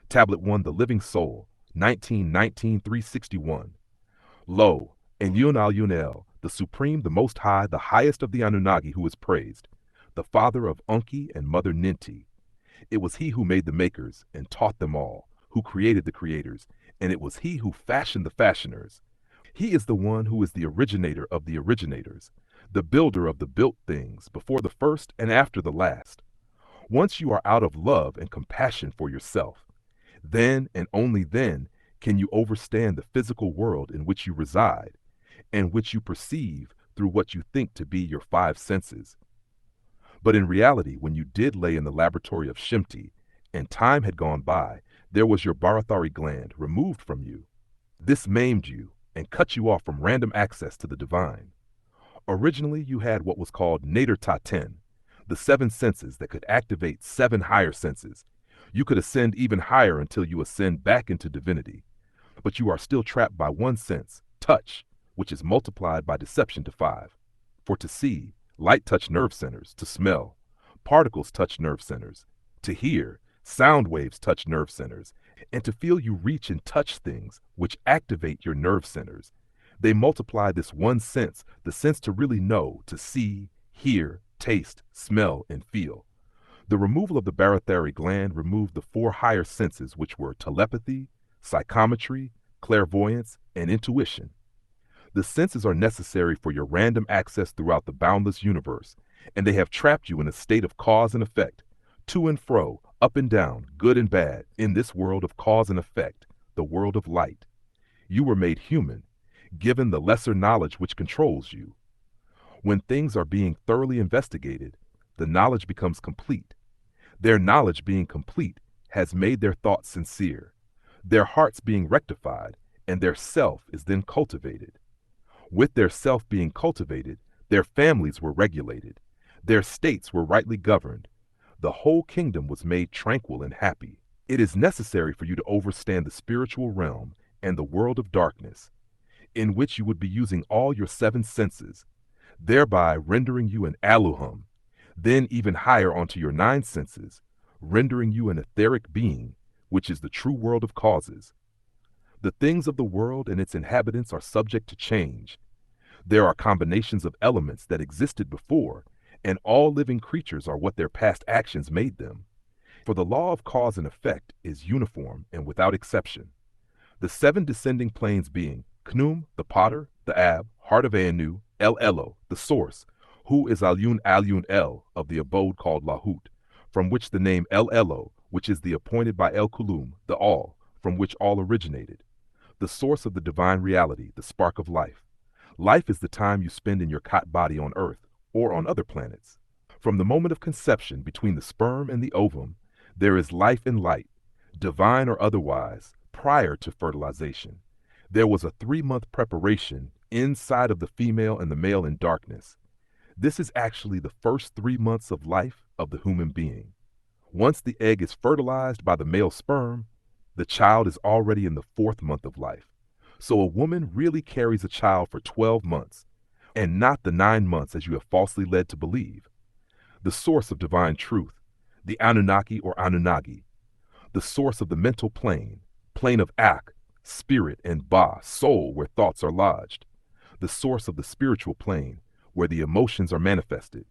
Tablet 1, The Living Soul, 1919-361. Lo, Enyun al-Yunel, the Supreme, the Most High, the highest of the Anunnaki who is praised, the father of Unki and mother Ninti. It was he who made the makers and taught them all, who created the creators, and it was he who fashioned the fashioners. He is the one who is the originator of the originators, the builder of the built things, before the first and after the last. Once you are out of love and compassion for yourself, then and only then can you overstand the physical world in which you reside, and which you perceive through what you think to be your five senses. But in reality, when you did lay in the laboratory of Shimti, and time had gone by, there was your Barathary gland removed from you. This maimed you and cut you off from random access to the divine. Originally, you had what was called Nader Taten, the seven senses that could activate seven higher senses. You could ascend even higher until you ascend back into divinity. But you are still trapped by one sense, touch, which is multiplied by deception to five. For to see, light touch nerve centers; to smell, particles touch nerve centers; to hear, sound waves touch nerve centers; and to feel, you reach and touch things which activate your nerve centers. They multiply this one sense, the sense to really know, to see, hear, taste, smell, and feel. The removal of the Barathary gland removed the four higher senses, which were telepathy, psychometry, clairvoyance, and intuition. The senses are necessary for your random access throughout the boundless universe, and they have trapped you in a state of cause and effect, to and fro, up and down, good and bad, in this world of cause and effect, the world of light. You were made human, given the lesser knowledge which controls you. When things are being thoroughly investigated, the knowledge becomes complete. Their knowledge being complete has made their thoughts sincere, their hearts being rectified, and their self is then cultivated. With their self being cultivated, their families were regulated, their states were rightly governed. The whole kingdom was made tranquil and happy. It is necessary for you to overstand the spiritual realm and the world of darkness, in which you would be using all your seven senses, thereby rendering you an Aluhum, then even higher onto your nine senses, rendering you an etheric being, which is the true world of causes. The things of the world and its inhabitants are subject to change. There are combinations of elements that existed before, and all living creatures are what their past actions made them. For the law of cause and effect is uniform and without exception. The seven descending planes being Knum, the potter; the Ab, heart of Anu; El Elo, the source, who is Alyun Alyun El, of the abode called Lahut, from which the name El Elo, which is the appointed by El Kulum, the all, from which all originated. The source of the divine reality, the spark of life. Life is the time you spend in your cot body on Earth, or on other planets. From the moment of conception between the sperm and the ovum, there is life and light, divine or otherwise, prior to fertilization. There was a 3-month preparation inside of the female and the male in darkness. This is actually the first 3 months of life of the human being. Once the egg is fertilized by the male sperm, the child is already in the 4th month of life. So a woman really carries a child for 12 months, and not the 9 months as you have falsely led to believe. The source of divine truth, the Anunnaki or Anunnaki. The source of the mental plane, plane of Ak, spirit, and Ba, soul, where thoughts are lodged. The source of the spiritual plane, where the emotions are manifested.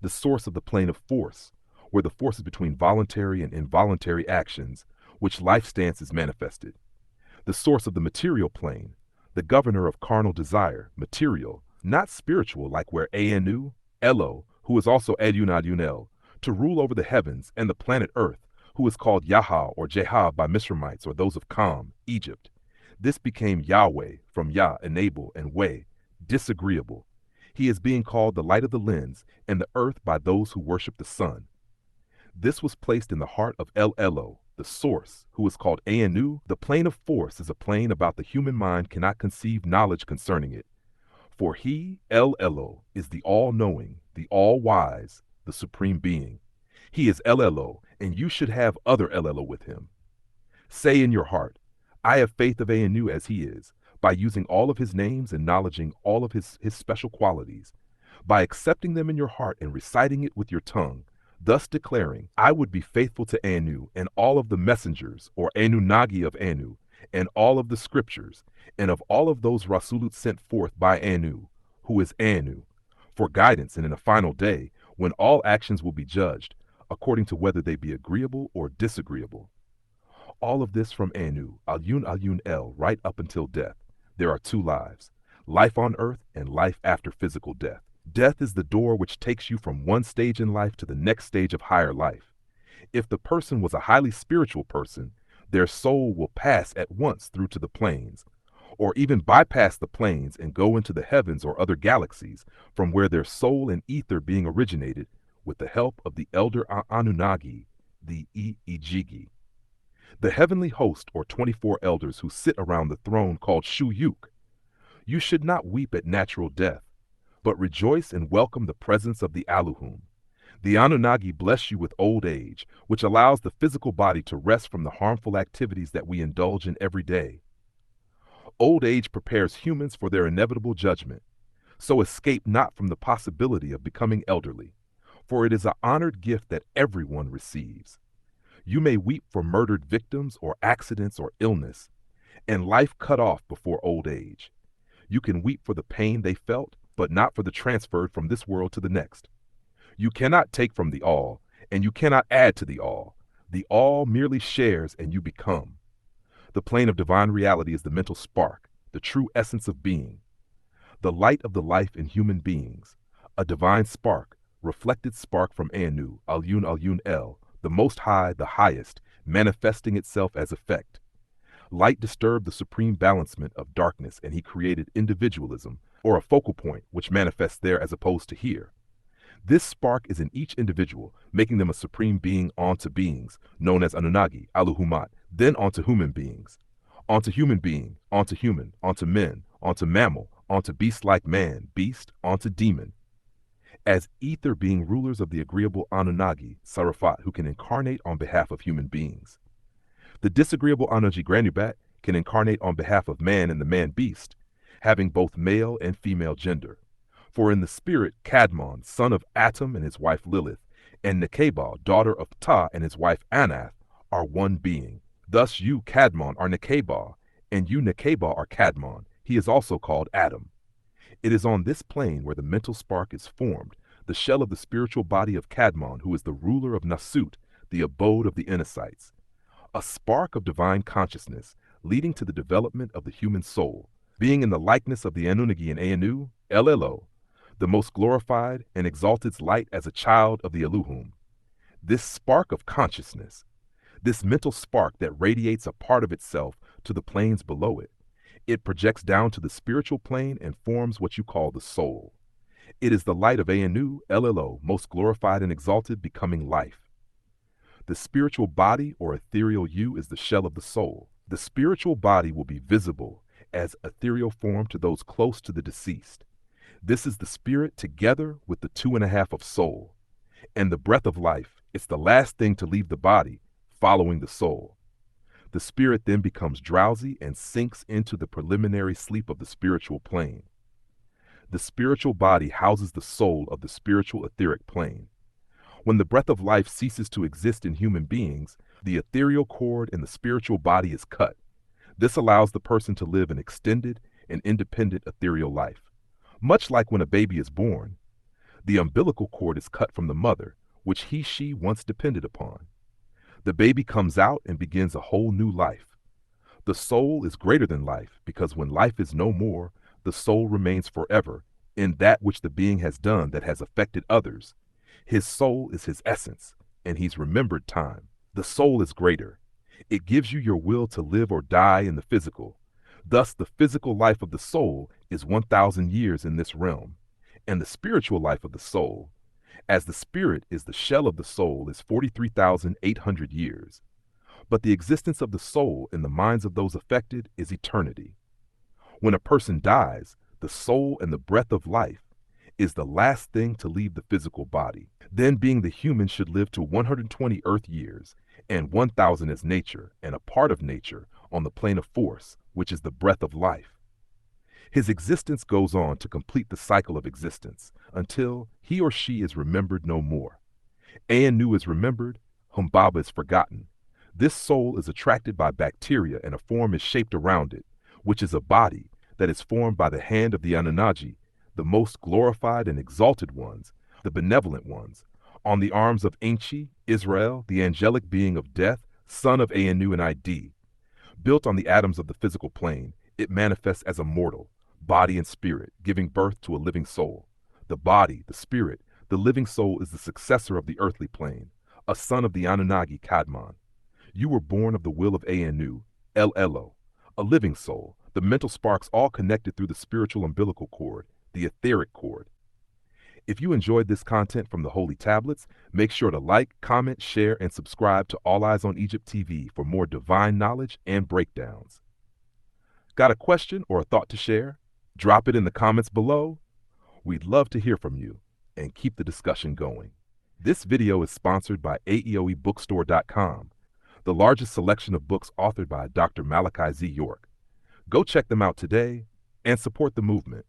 The source of the plane of force, where the forces between voluntary and involuntary actions, which life stance is manifested. The source of the material plane, the governor of carnal desire, material, not spiritual, like where Anu, Elo, who is also Adunad Yunel, to rule over the heavens and the planet Earth, who is called Yahah or Jehah by Misramites or those of Kam, Egypt. This became Yahweh, from Yah, enable, and Way, disagreeable. He is being called the light of the lens and the earth by those who worship the sun. This was placed in the heart of El Elo, the source, who is called Anu. The plane of force is a plane about the human mind cannot conceive knowledge concerning it. For he, El Elo, is the all-knowing, the all-wise, the supreme being. He is El Elo, and you should have other El Elo with him. Say in your heart, I have faith of Anu as he is, by using all of his names and acknowledging all of his special qualities. By accepting them in your heart and reciting it with your tongue, thus declaring, I would be faithful to Anu and all of the messengers, or Anunnaki of Anu, and all of the scriptures, and of all of those Rasulut sent forth by Anu, who is Anu, for guidance and in a final day, when all actions will be judged, according to whether they be agreeable or disagreeable. All of this from Anu, Alyun El, right up until death. There are two lives, life on earth and life after physical death. Death is the door which takes you from one stage in life to the next stage of higher life. If the person was a highly spiritual person, their soul will pass at once through to the planes, or even bypass the planes and go into the heavens or other galaxies, from where their soul and ether being originated with the help of the elder Anunnaki, the Ijigi. The heavenly host, or 24 elders who sit around the throne called Shuyuk. You should not weep at natural death, but rejoice and welcome the presence of the Aluhum. The Anunnaki bless you with old age, which allows the physical body to rest from the harmful activities that we indulge in every day. Old age prepares humans for their inevitable judgment, so escape not from the possibility of becoming elderly, for it is an honored gift that everyone receives. You may weep for murdered victims or accidents or illness, and life cut off before old age. You can weep for the pain they felt, but not for the transferred from this world to the next. You cannot take from the all, and you cannot add to the all. The all merely shares and you become. The plane of divine reality is the mental spark, the true essence of being, the light of the life in human beings, a divine spark, reflected spark from Anu, Alyun El, the Most High, the highest, manifesting itself as effect. Light disturbed the supreme balancement of darkness, and he created individualism, or a focal point, which manifests there as opposed to here. This spark is in each individual, making them a supreme being onto beings, known as Anunnaki, Aluhumat, then onto human beings. Onto human being, onto human, onto men, onto mammal, onto beast-like man, beast, onto demon. As ether being rulers of the agreeable Anunnaki, Sarafat, who can incarnate on behalf of human beings. The disagreeable Anunnaki Granubat can incarnate on behalf of man and the man-beast, having both male and female gender. For in the spirit, Cadmon, son of Atum and his wife Lilith, and Nekeba, daughter of Ptah and his wife Anath, are one being. Thus you, Cadmon, are Nekeba, and you, Nekeba, are Cadmon. He is also called Adam. It is on this plane where the mental spark is formed, the shell of the spiritual body of Cadmon, who is the ruler of Nasut, the abode of the Inisites. A spark of divine consciousness, leading to the development of the human soul, being in the likeness of the Anunnaki and Anu, LLO, the most glorified and exalted light as a child of the Elohim. This spark of consciousness, this mental spark that radiates a part of itself to the planes below it, it projects down to the spiritual plane and forms what you call the soul. It is the light of Anu, LLO, most glorified and exalted, becoming life. The spiritual body, or ethereal you, is the shell of the soul. The spiritual body will be visible as ethereal form to those close to the deceased. This is the spirit together with the 2.5 of soul. And the breath of life, it's the last thing to leave the body, following the soul. The spirit then becomes drowsy and sinks into the preliminary sleep of the spiritual plane. The spiritual body houses the soul of the spiritual etheric plane. When the breath of life ceases to exist in human beings, the ethereal cord in the spiritual body is cut. This allows the person to live an extended and independent ethereal life. Much like when a baby is born, the umbilical cord is cut from the mother, which she once depended upon. The baby comes out and begins a whole new life. The soul is greater than life, because when life is no more, the soul remains forever in that which the being has done that has affected others. His soul is his essence, and he's remembered time. The soul is greater. It gives you your will to live or die in the physical. Thus, the physical life of the soul is 1,000 years in this realm, and the spiritual life of the soul, as the spirit is the shell of the soul, is 43,800 years. But the existence of the soul in the minds of those affected is eternity. When a person dies, the soul and the breath of life is the last thing to leave the physical body. Then, being the human should live to 120 earth years, and 1,000 as nature, and a part of nature on the plane of force, which is the breath of life. His existence goes on to complete the cycle of existence until he or she is remembered no more. Anu is remembered, Humbaba is forgotten. This soul is attracted by bacteria and a form is shaped around it, which is a body that is formed by the hand of the Anunnaki, the most glorified and exalted ones, the benevolent ones. On the arms of Enki, Israel, the angelic being of death, son of Anu and Id. Built on the atoms of the physical plane, it manifests as a mortal, body and spirit, giving birth to a living soul. The body, the spirit, the living soul is the successor of the earthly plane, a son of the Anunnaki Kadmon. You were born of the will of Anu, El Elo, a living soul, the mental sparks all connected through the spiritual umbilical cord, the etheric cord. If you enjoyed this content from the Holy Tablets, make sure to like, comment, share, and subscribe to All Eyes on Egypt TV for more divine knowledge and breakdowns. Got a question or a thought to share? Drop it in the comments below. We'd love to hear from you and keep the discussion going. This video is sponsored by AEOEbookstore.com, the largest selection of books authored by Dr. Malachi Z. York. Go check them out today and support the movement.